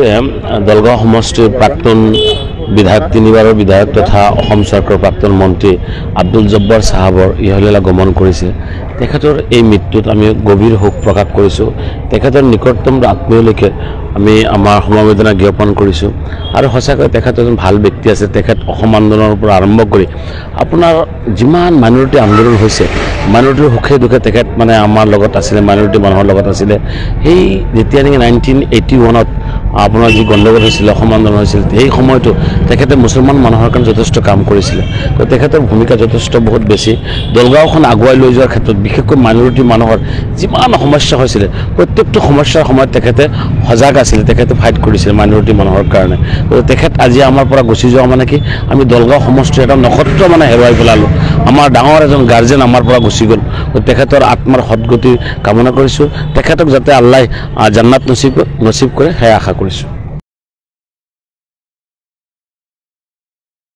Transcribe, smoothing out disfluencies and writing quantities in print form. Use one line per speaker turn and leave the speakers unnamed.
হৈছে দলগাঁও সমষ্টিৰ প্ৰাক্তন বিধায়ক 3বাৰৰ বিধায়ক তথা অসম চৰকাৰৰ প্ৰাক্তন মন্ত্ৰী আব্দুল জব্বাৰ সাহাবৰ ইহলীলা গমন কৰিছে। তেখেতৰ এই মৃত্যুত আমি গভীৰ শোক প্ৰকাশ কৰিছোঁ। তেখেতৰ নিকটতম আত্মীয়লৈকে আমি আমাৰ সমবেদনা জ্ঞাপন কৰিছোঁ আৰু সঁচাকৈ তেখেত এজন ভাল ব্যক্তি আছে। তেখেত অসম আন্দোলনৰ পৰা আৰম্ভ কৰি আপোনাৰ যিমান মাইনৰিটি আন্দোলন হৈছে, মাইনৰিটিৰ সুখে দুখে তেখেত মানে আমাৰ লগত আছিলে, মাইনৰিটি মানুহৰ লগত আছিলে। সেই যেতিয়া নেকি 1981ত আপোনাৰ যি গণ্ডগোল হৈছিল, অসম আন্দোলন হৈছিল, সেই সময়তো তেখেতে মুছলমান মানুহৰ কাৰণে যথেষ্ট কাম কৰিছিলে। তো তেখেতৰ ভূমিকা যথেষ্ট বহুত বেছি। দলগাঁওখন আগুৱাই লৈ যোৱাৰ ক্ষেত্ৰত বিশেষকৈ মাইনৰিটি মানুহৰ যিমান সমস্যা হৈছিলে, প্ৰত্যেকটো সমস্যাৰ সময়ত তেখেতে সজাগ আছিলে, তেখেতে ফাইট কৰিছিলে মাইনৰিটি মানুহৰ কাৰণে। তো তেখেত আজি আমাৰ পৰা গুচি যোৱা মানে কি আমি দলগাঁও সমষ্টিৰ এটা নক্ষত্ৰ মানে হেৰুৱাই পেলালোঁ। আমাৰ ডাঙৰ এজন গাৰ্জেন আমাৰ পৰা গুচি গ'ল। তেখেতৰ আত্মাৰ সদগতি কামনা কৰিছোঁ। তেখেতক যাতে আল্লাহ জান্নাত নচিব কৰে সেয়া আশা কৰিছোঁ।